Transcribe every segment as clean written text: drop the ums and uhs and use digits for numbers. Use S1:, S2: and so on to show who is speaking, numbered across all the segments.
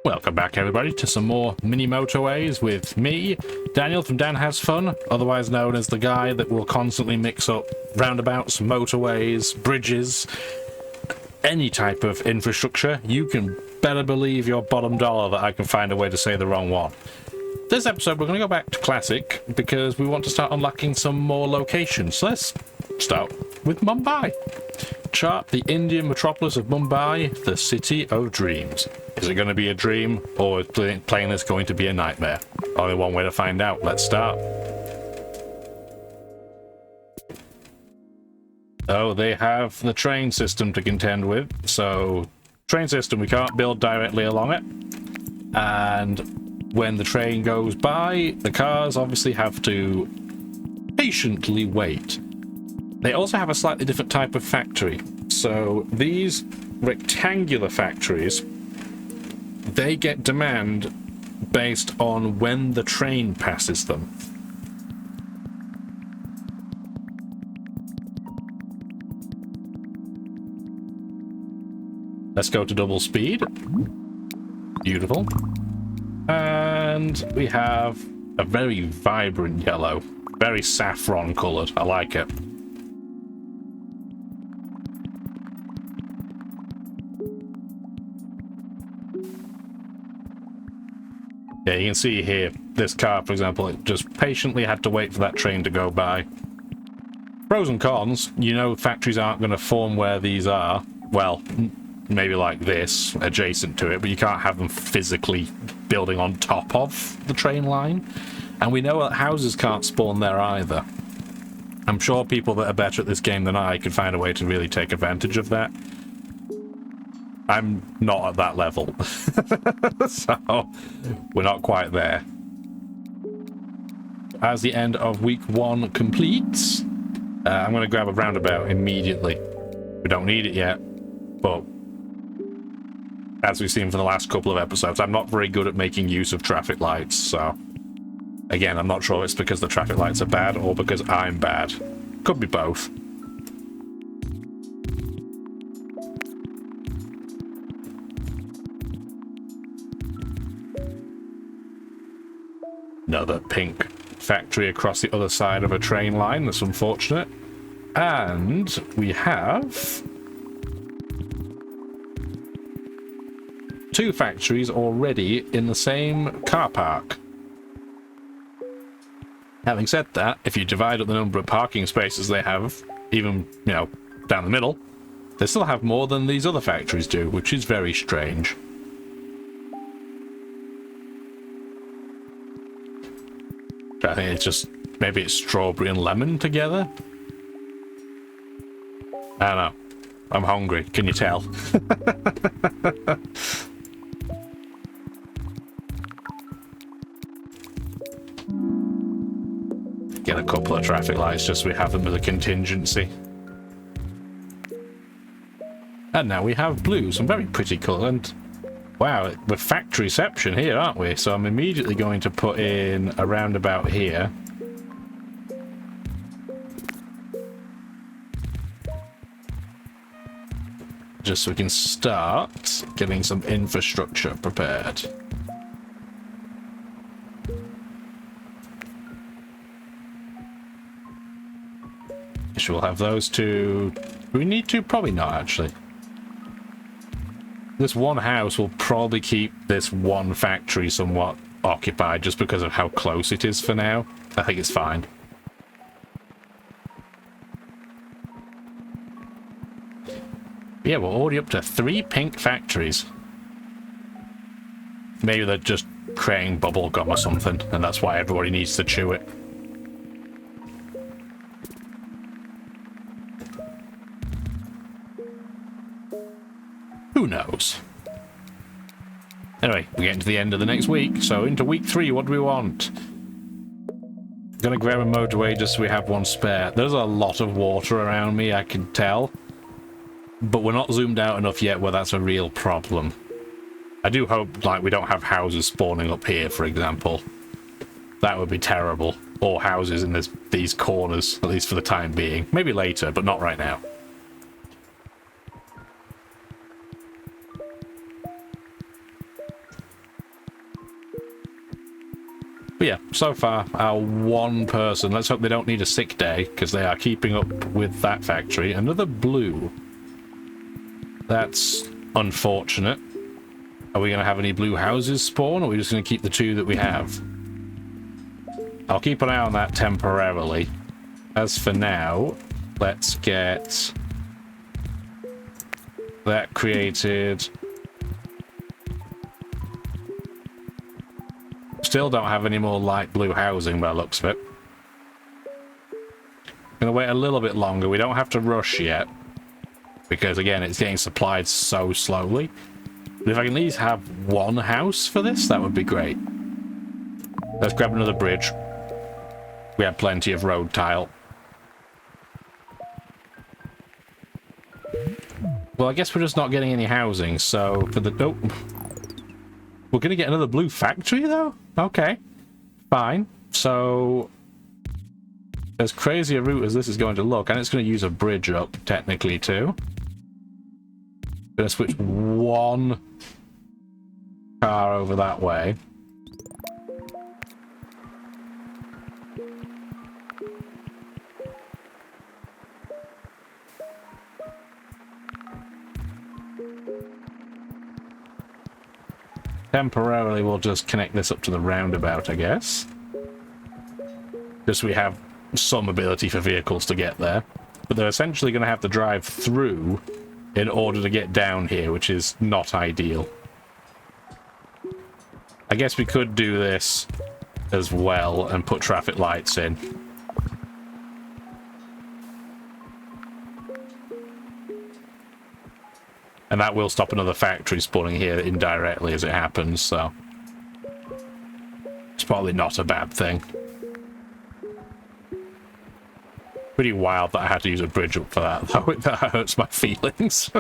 S1: Welcome back, everybody, to some more mini motorways with me, Daniel from Dan Has Fun, otherwise known as the guy that will constantly mix up roundabouts, motorways, bridges, any type of infrastructure. You can better believe your bottom dollar that I can find a way to say the wrong one. This episode, we're going to go back to Classic because we want to start unlocking some more locations. So let's start with Mumbai. Chart the Indian metropolis of Mumbai, the city of dreams. Is it going to be a dream, or is playing this going to be a nightmare? Only one way to find out. Let's start. Oh, they have the train system to contend with. So, train system, we can't build directly along it. And when the train goes by, the cars obviously have to patiently wait. They also have a slightly different type of factory. So these rectangular factories, they get demand based on when the train passes them. Let's go to double speed. Beautiful. And we have a very vibrant yellow, very saffron colored. I like it. Yeah, you can see here, this car, for example, it just patiently had to wait for that train to go by. Pros and cons, you know factories aren't going to form where these are. Well, maybe like this, adjacent to it, but you can't have them physically building on top of the train line. And we know that houses can't spawn there either. I'm sure people that are better at this game than I could find a way to really take advantage of that. I'm not at that level, so we're not quite there. As the end of week 1 completes, I'm going to grab a roundabout immediately. We don't need it yet, but as we've seen for the last couple of episodes, I'm not very good at making use of traffic lights, so again, I'm not sure it's because the traffic lights are bad or because I'm bad. Could be both. Another pink factory across the other side of a train line. That's unfortunate. And we have 2 factories already in the same car park. Having said that, if you divide up the number of parking spaces they have, even, you know, down the middle, they still have more than these other factories do, which is very strange. I think it's just, maybe it's strawberry and lemon together? I don't know. I'm hungry, can you tell? Get a couple of traffic lights just so we have them as a contingency. And now we have blue, some very pretty colour, and wow, we're factoryception here, aren't we? So I'm immediately going to put in a roundabout here. Just so we can start getting some infrastructure prepared. Guess we'll have those 2. Do we need to? Probably not, actually. This one house will probably keep this one factory somewhat occupied just because of how close it is for now. I think it's fine. Yeah, we're already up to 3 pink factories. Maybe they're just creating bubble gum or something, and that's why everybody needs to chew it. Who knows? Anyway, we're getting to the end of the next week, so into week 3, what do we want? I'm gonna grab a motorway just so we have one spare. There's a lot of water around me, I can tell. But we're not zoomed out enough yet where that's a real problem. I do hope, like, we don't have houses spawning up here, for example. That would be terrible. Or houses in these corners, at least for the time being. Maybe later, but not right now. But yeah, so far, our one person, let's hope they don't need a sick day, because they are keeping up with that factory. Another blue. That's unfortunate. Are we going to have any blue houses spawn, or are we just going to keep the two that we have? I'll keep an eye on that temporarily. As for now, let's get that created. Still don't have any more light blue housing by the looks of it. Gonna wait a little bit longer. We don't have to rush yet, because again, it's getting supplied so slowly. But if I can at least have one house for this, that would be great. Let's grab another bridge. We have plenty of road tile. Well, I guess we're just not getting any housing, so for the... Oh. We're going to get another blue factory, though? Okay. Fine. So, as crazy a route as this is going to look, and it's going to use a bridge up, technically, too. Going to switch one car over that way. Temporarily, we'll just connect this up to the roundabout, I guess. Just so we have some ability for vehicles to get there. But they're essentially going to have to drive through in order to get down here, which is not ideal. I guess we could do this as well and put traffic lights in. And that will stop another factory spawning here indirectly as it happens, so... It's probably not a bad thing. Pretty wild that I had to use a bridge up for that, though. That hurts my feelings.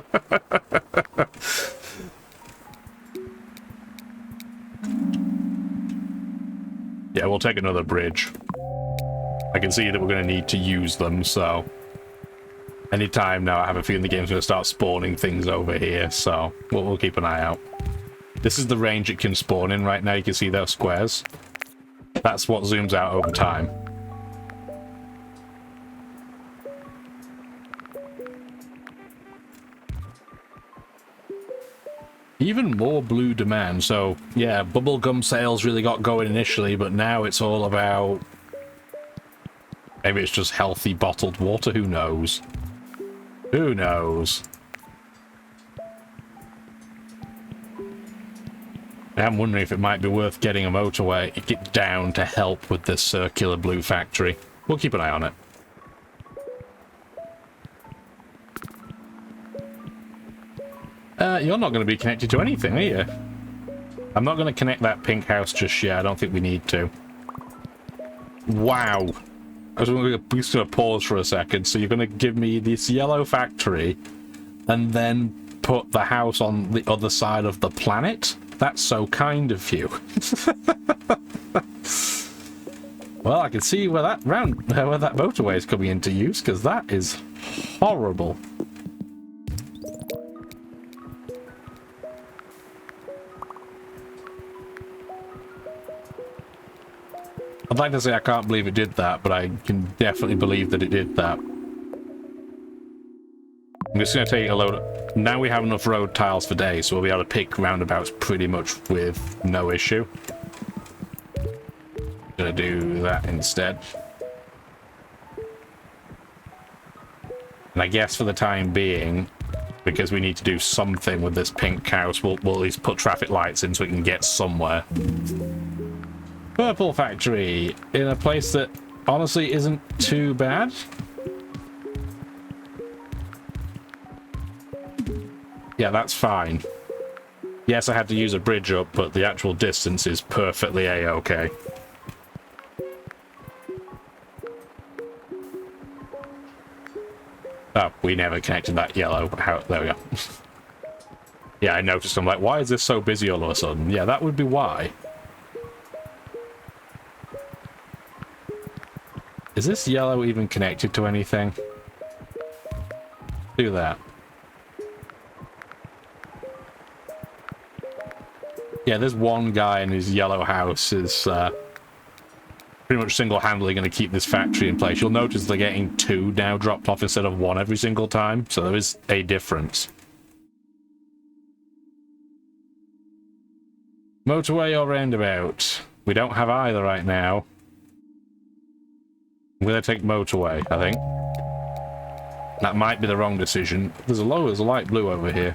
S1: Yeah, we'll take another bridge. I can see that we're going to need to use them, so... Anytime now, I have a feeling the game's going to start spawning things over here, so we'll keep an eye out. This is the range it can spawn in right now. You can see those squares. That's what zooms out over time. Even more blue demand. So, yeah, bubblegum sales really got going initially, but now it's all about... Maybe it's just healthy bottled water, who knows? Who knows? I'm wondering if it might be worth getting a motorway down to help with this circular blue factory. We'll keep an eye on it. You're not going to be connected to anything, are you? I'm not going to connect that pink house just yet. I don't think we need to. Wow. I was just going to pause for a second. So you're going to give me this yellow factory and then put the house on the other side of the planet? That's so kind of you. Well, I can see where that motorway is coming into use, because that is horrible. I'd like to say I can't believe it did that, but I can definitely believe that it did that. I'm just going to take a load of... Now we have enough road tiles for days, so we'll be able to pick roundabouts pretty much with no issue. Gonna do that instead. And I guess for the time being, because we need to do something with this pink house, we'll at least put traffic lights in so we can get somewhere. Purple factory in a place that honestly isn't too bad. Yeah, that's fine. Yes, I had to use a bridge up, but the actual distance is perfectly a-okay. Oh, we never connected that yellow. There we go. Yeah, I noticed. I'm like, why is this so busy all of a sudden? Yeah, that would be why. Is this yellow even connected to anything? Do that. Yeah, there's one guy in his yellow house is pretty much single-handedly going to keep this factory in place. You'll notice they're getting 2 now dropped off instead of 1 every single time, so there is a difference. Motorway or roundabout? We don't have either right now. I'm going to take motorway, I think. That might be the wrong decision. There's a light blue over here.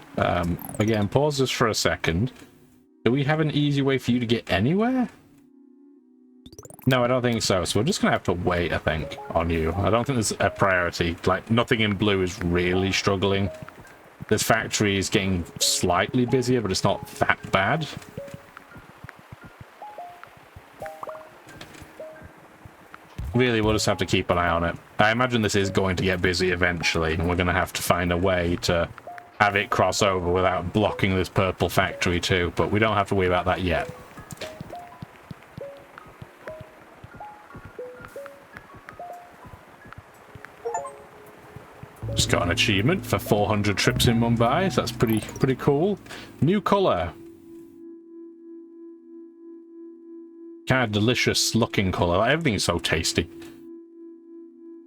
S1: Again, pause this for a second. Do we have an easy way for you to get anywhere? No, I don't think so. So we're just going to have to wait, I think, on you. I don't think there's a priority. Like, nothing in blue is really struggling. This factory is getting slightly busier, but it's not that bad. Really, we'll just have to keep an eye on it. I imagine this is going to get busy eventually, and we're going to have to find a way to have it cross over without blocking this purple factory too, but we don't have to worry about that yet. Just got an achievement for 400 trips in Mumbai, so that's pretty cool. New colour. Kind of delicious looking colour. Everything's so tasty.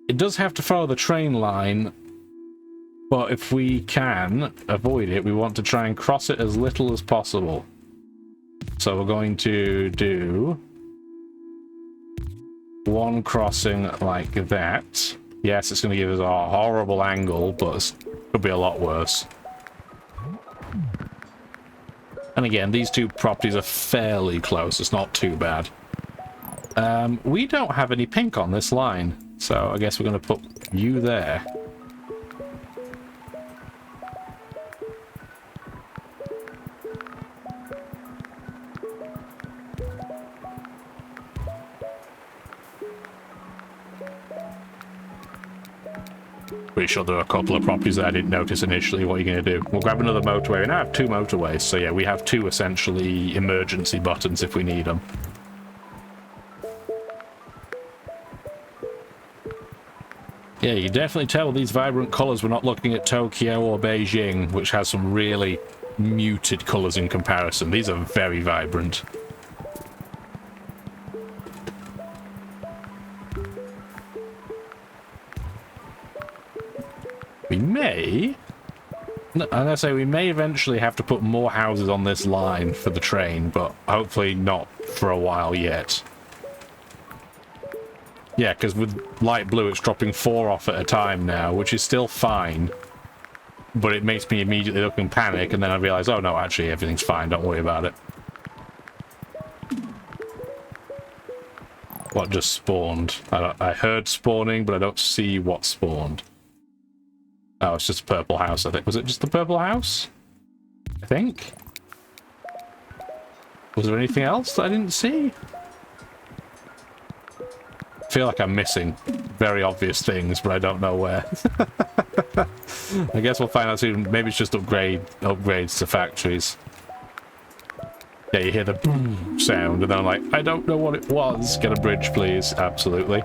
S1: It does have to follow the train line, but if we can avoid it, we want to try and cross it as little as possible. So we're going to do 1 crossing like that. Yes, it's going to give us a horrible angle, but it could be a lot worse. And again, these 2 properties are fairly close. It's not too bad. We don't have any pink on this line, so I guess we're going to put you there. Pretty sure there are a couple of properties that I didn't notice initially. What are you going to do? We'll grab another motorway. We now have 2 motorways, so yeah, we have 2 essentially emergency buttons if we need them. Yeah, you can definitely tell with these vibrant colours we're not looking at Tokyo or Beijing, which has some really muted colours in comparison. These are very vibrant. We may... I'm going to say we may eventually have to put more houses on this line for the train, but hopefully not for a while yet. Yeah, because with light blue it's dropping 4 off at a time now, which is still fine. But it makes me immediately look in panic, and then I realise, oh no, actually everything's fine, don't worry about it. What just spawned? I heard spawning, but I don't see what spawned. Oh, it's just a purple house, I think. Was it just the purple house? I think. Was there anything else that I didn't see? I feel like I'm missing very obvious things, but I don't know where. I guess we'll find out soon. Maybe it's just upgrades to factories. Yeah, you hear the boom sound, and then I'm like, I don't know what it was. Get a bridge, please. Absolutely.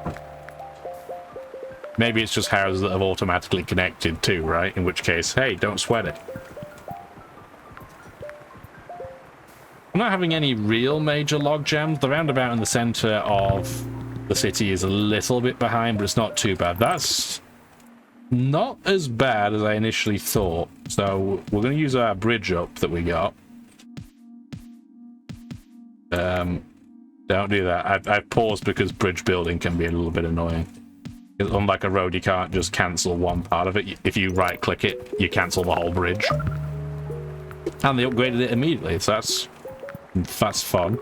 S1: Maybe it's just houses that have automatically connected too, right? In which case, hey, don't sweat it. I'm not having any real major log jams. The roundabout in the center of the city is a little bit behind, but it's not too bad. That's not as bad as I initially thought. So we're going to use our bridge up that we got. Don't do that. I've paused because bridge building can be a little bit annoying. Unlike a road, you can't just cancel one part of it. If you right-click it, you cancel the whole bridge. And they upgraded it immediately, so that's fun.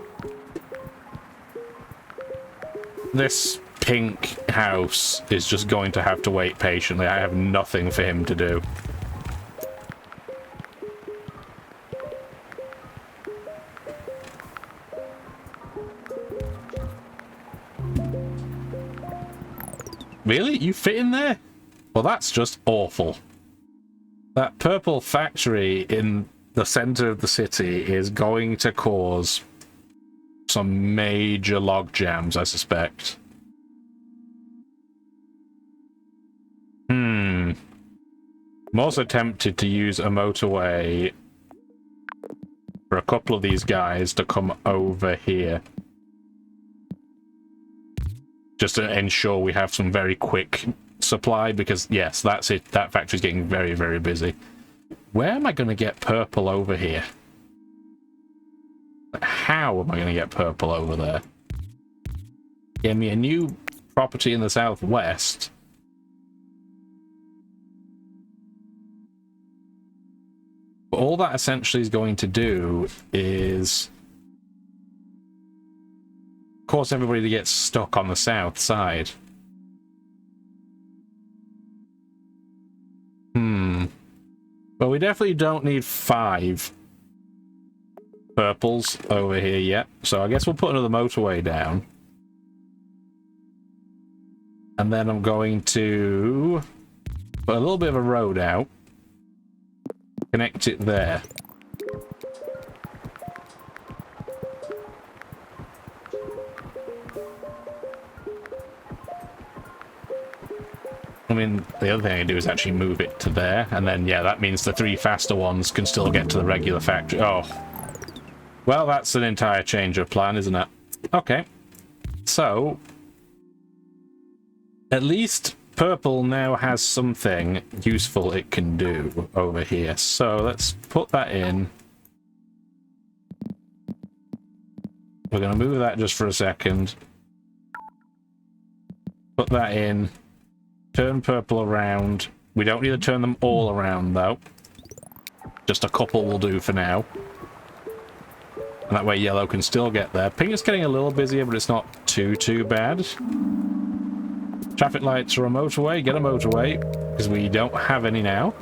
S1: This pink house is just going to have to wait patiently. I have nothing for him to do. Really? You fit in there? Well, that's just awful. That purple factory in the center of the city is going to cause some major log jams, I suspect. I'm also tempted to use a motorway for a couple of these guys to come over here. just to ensure we have some very quick supply, because yes, that's it. That factory's getting very, very busy. Where am I going to get purple over here? How am I going to get purple over there? Give me a new property in the southwest. But all that essentially is going to do is cause everybody to get stuck on the south side. Well, we definitely don't need 5 purples over here yet, so I guess we'll put another motorway down. And then I'm going to put a little bit of a road out, connect it there. I mean, the other thing I can do is actually move it to there, and then, yeah, that means the 3 faster ones can still get to the regular factory. Oh. Well, that's an entire change of plan, isn't it? Okay. So, at least purple now has something useful it can do over here. So, let's put that in. We're going to move that just for a second. Put that in. Turn purple around. We don't need to turn them all around, though. Just a couple will do for now. And that way yellow can still get there. Pink is getting a little busier, but it's not too bad. Traffic lights are a motorway. Get a motorway, because we don't have any now.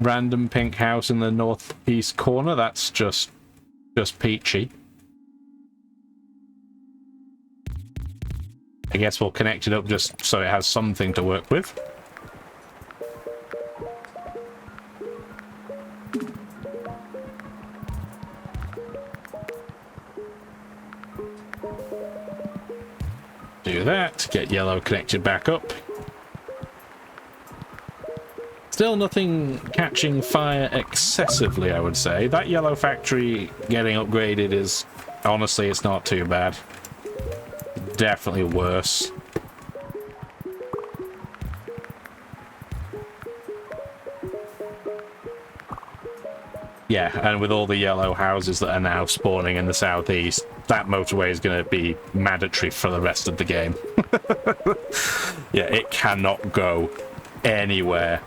S1: Random pink house in the northeast corner. That's just peachy. I guess we'll connect it up just so it has something to work with. Do that, get yellow connected back up. Still nothing catching fire excessively, I would say. That yellow factory getting upgraded is, honestly, it's not too bad. Definitely worse. Yeah, and with all the yellow houses that are now spawning in the southeast, that motorway is going to be mandatory for the rest of the game. Yeah, it cannot go anywhere.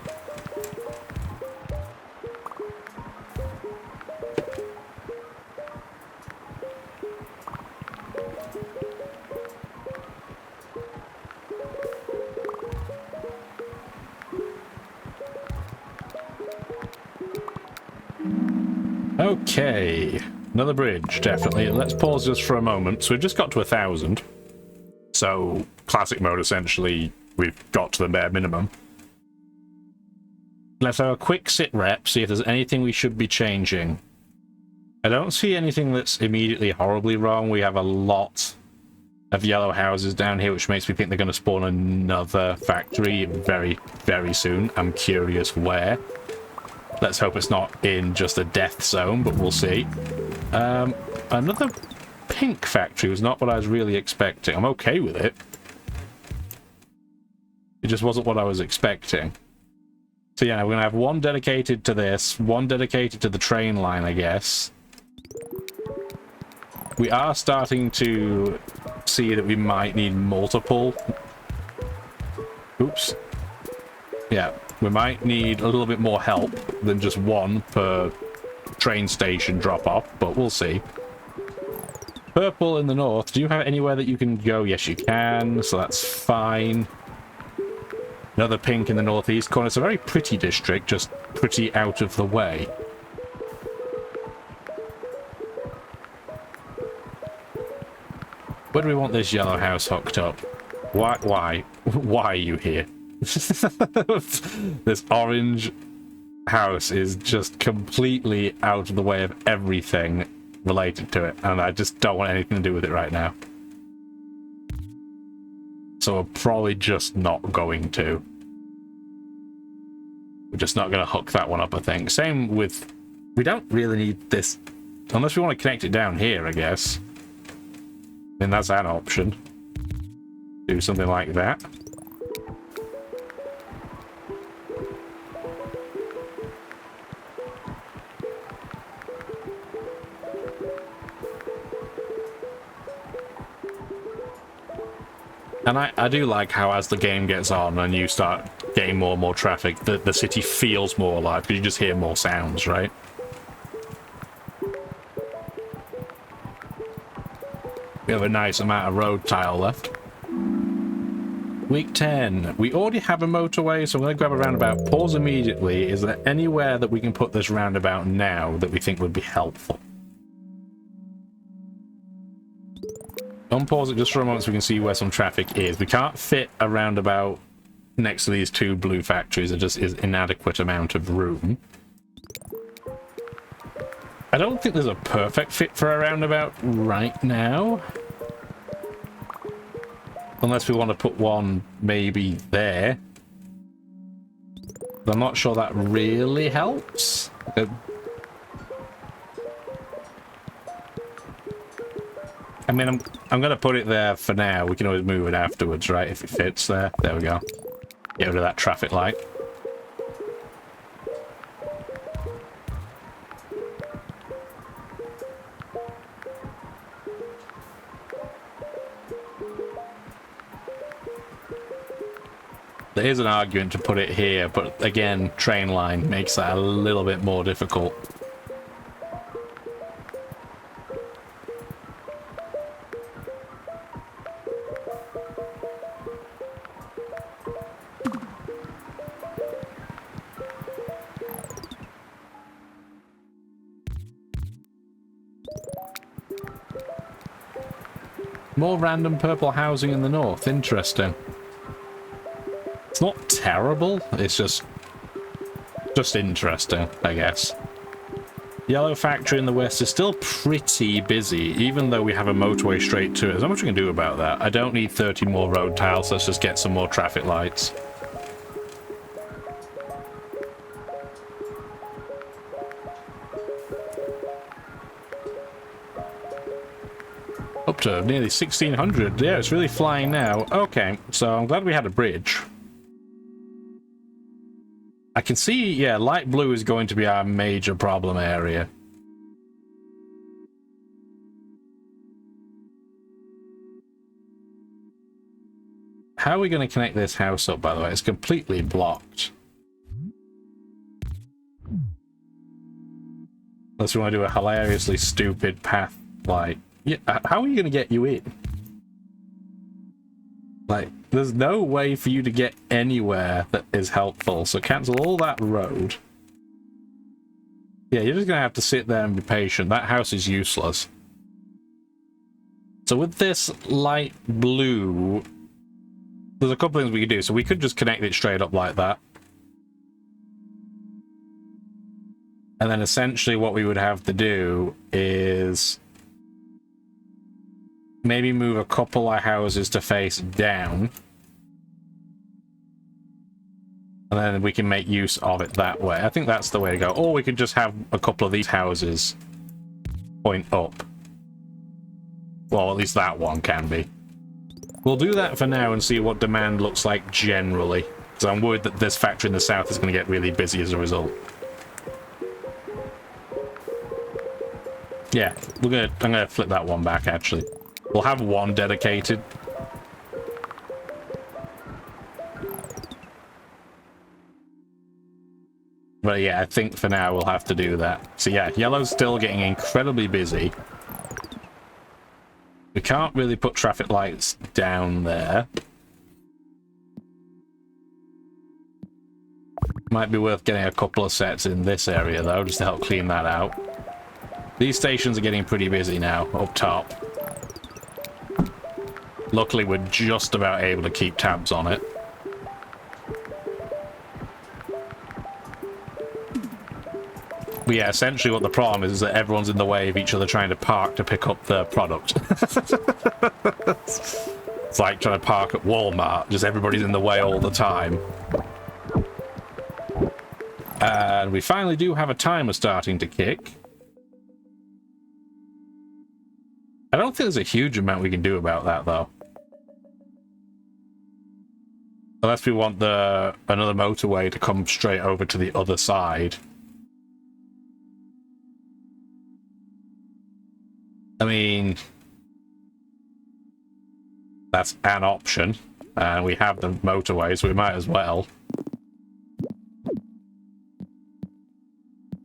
S1: Okay, another bridge, definitely. Let's pause just for a moment. So we've just got to 1,000. So, classic mode, essentially, we've got to the bare minimum. Let's have a quick sit rep, see if there's anything we should be changing. I don't see anything that's immediately horribly wrong. We have a lot of yellow houses down here, which makes me think they're going to spawn another factory very, very soon. I'm curious where. Let's hope it's not in just a death zone, but we'll see. Another pink factory was not what I was really expecting. I'm okay with it. It just wasn't what I was expecting. So yeah, we're going to have one dedicated to this, one dedicated to the train line, I guess. We are starting to see that we might need multiple. Oops. Yeah. We might need a little bit more help than just one per train station drop-off, but we'll see. Purple in the north. Do you have anywhere that you can go? Yes, you can, so that's fine. Another pink in the northeast corner. It's a very pretty district, just pretty out of the way. Where do we want this yellow house hooked up? Why are you here? This orange house is just completely out of the way of everything related to it, and I just don't want anything to do with it right now. So we're probably just not going to. We're just not going to hook that one up, I think. Same with... We don't really need this... Unless we want to connect it down here, I guess. I mean, that's an option. Do something like that. And I do like how as the game gets on and you start getting more and more traffic, the city feels more alive because you just hear more sounds, right? We have a nice amount of road tile left. Week 10. We already have a motorway, so I'm going to grab a roundabout. Pause immediately. Is there anywhere that we can put this roundabout now that we think would be helpful? Unpause it just for a moment so we can see where some traffic is. We can't fit a roundabout next to these two blue factories. There just is inadequate amount of room. I don't think there's a perfect fit for a roundabout right now. Unless we want to put one maybe there. But I'm not sure that really helps. I mean, I'm going to put it there for now. We can always move it afterwards, right? If it fits there. There we go. Get rid of that traffic light. There is an argument to put it here, but again, train line makes that a little bit more difficult. More random purple housing in the north. Interesting. It's not terrible. It's just interesting, I guess. Yellow factory in the west is still pretty busy, even though we have a motorway straight to it. There's not much we can do about that. I don't need 30 more road tiles. Let's just get some more traffic lights. Up to nearly 1600. Yeah, it's really flying now. Okay, so I'm glad we had a bridge. I can see, yeah, light blue is going to be our major problem area. How are we going to connect this house up, by the way? It's completely blocked. Unless we want to do a hilariously stupid path, like... Yeah, how are you going to get you in? Like, there's no way for you to get anywhere that is helpful, so cancel all that road. Yeah, you're just going to have to sit there and be patient. That house is useless. So with this light blue, there's a couple things we could do. So we could just connect it straight up like that. And then essentially what we would have to do is... maybe move a couple of houses to face down. And then we can make use of it that way. I think that's the way to go. Or we could just have a couple of these houses point up. Well, at least that one can be. We'll do that for now and see what demand looks like generally. Because I'm worried that this factory in the south is going to get really busy as a result. Yeah, I'm gonna flip that one back, actually. We'll have one dedicated. But yeah, I think for now we'll have to do that. So yeah, yellow's still getting incredibly busy. We can't really put traffic lights down there. Might be worth getting a couple of sets in this area though, just to help clean that out. These stations are getting pretty busy now, up top. Luckily, we're just about able to keep tabs on it. But yeah, essentially what the problem is that everyone's in the way of each other trying to park to pick up the product. It's like trying to park at Walmart, just everybody's in the way all the time. And we finally do have a timer starting to kick. I don't think there's a huge amount we can do about that, though. Unless we want another motorway to come straight over to the other side. I mean, that's an option. And we have the motorway, so we might as well.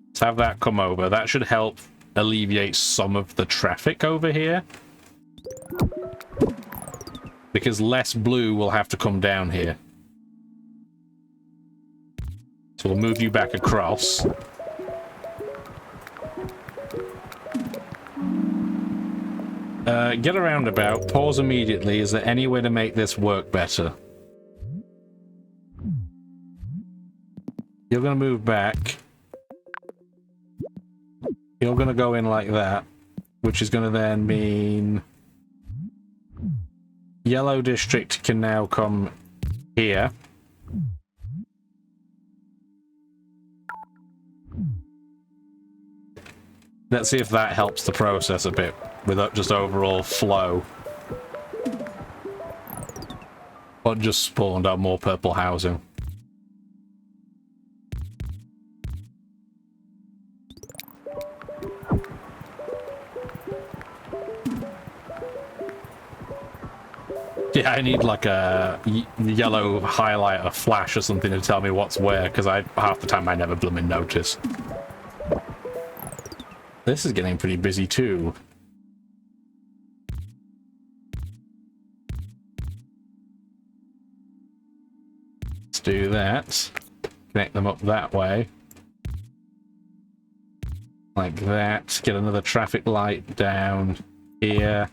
S1: Let's have that come over. That should help alleviate some of the traffic over here. Because less blue will have to come down here. So we'll move you back across. Get a roundabout, pause immediately. Is there any way to make this work better? You're going to move back. You're going to go in like that, which is going to then mean yellow district can now come here. Let's see if that helps the process a bit with just overall flow. Or just spawned out more purple housing. Yeah, I need like a yellow highlighter flash or something to tell me what's where, because half the time I never blooming notice. This is getting pretty busy too. Let's do that. Connect them up that way. Like that. Get another traffic light down here.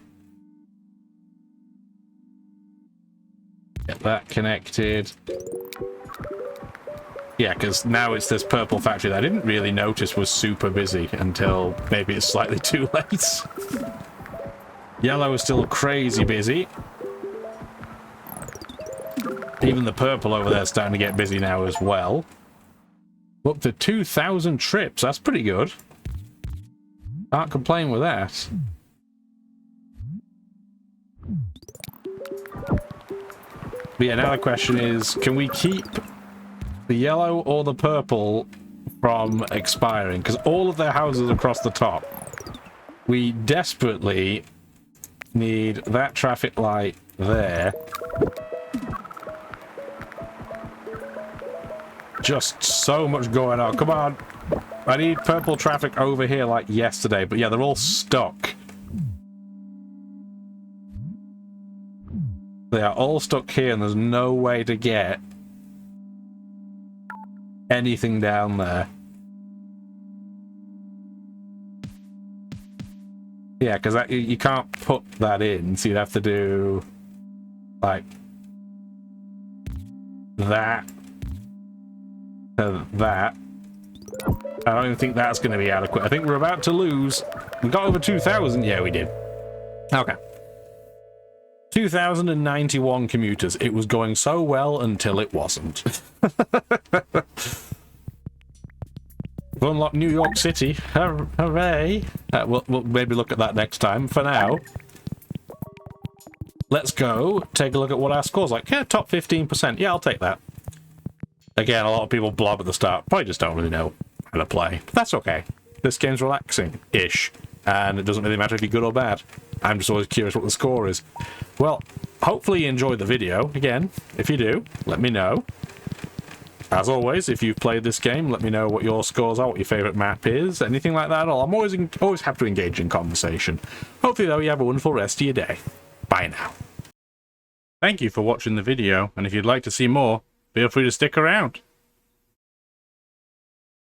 S1: Get that connected. Yeah, because now it's this purple factory that I didn't really notice was super busy until maybe it's slightly too late. Yellow is still crazy busy. Even the purple over there is starting to get busy now as well. Up to 2,000 trips. That's pretty good. Can't complain with that. But yeah, now the question is, can we keep the yellow or the purple from expiring? Because all of their houses across the top, we desperately need that traffic light there. Just so much going on. Come on. I need purple traffic over here like yesterday. But yeah, they're all stuck. They are all stuck here and there's no way to get anything down there. Yeah, because you can't put that in, so you'd have to do like that to that. I don't even think that's going to be adequate. I think we're about to lose. We got over 2,000. Yeah, we did. Okay. 2,091 commuters. It was going so well until it wasn't. We've unlocked New York City. Hooray! We'll maybe look at that next time. For now, let's go take a look at what our score's like. Yeah, top 15%. Yeah, I'll take that. Again, a lot of people blob at the start. Probably just don't really know how to play. But that's okay. This game's relaxing-ish. And it doesn't really matter if you're good or bad. I'm just always curious what the score is. Well, hopefully you enjoyed the video. Again, if you do, let me know. As always, if you've played this game, let me know what your scores are, what your favourite map is, anything like that. I'm always happy to engage in conversation. Hopefully, though, you have a wonderful rest of your day. Bye now. Thank you for watching the video, and if you'd like to see more, feel free to stick around.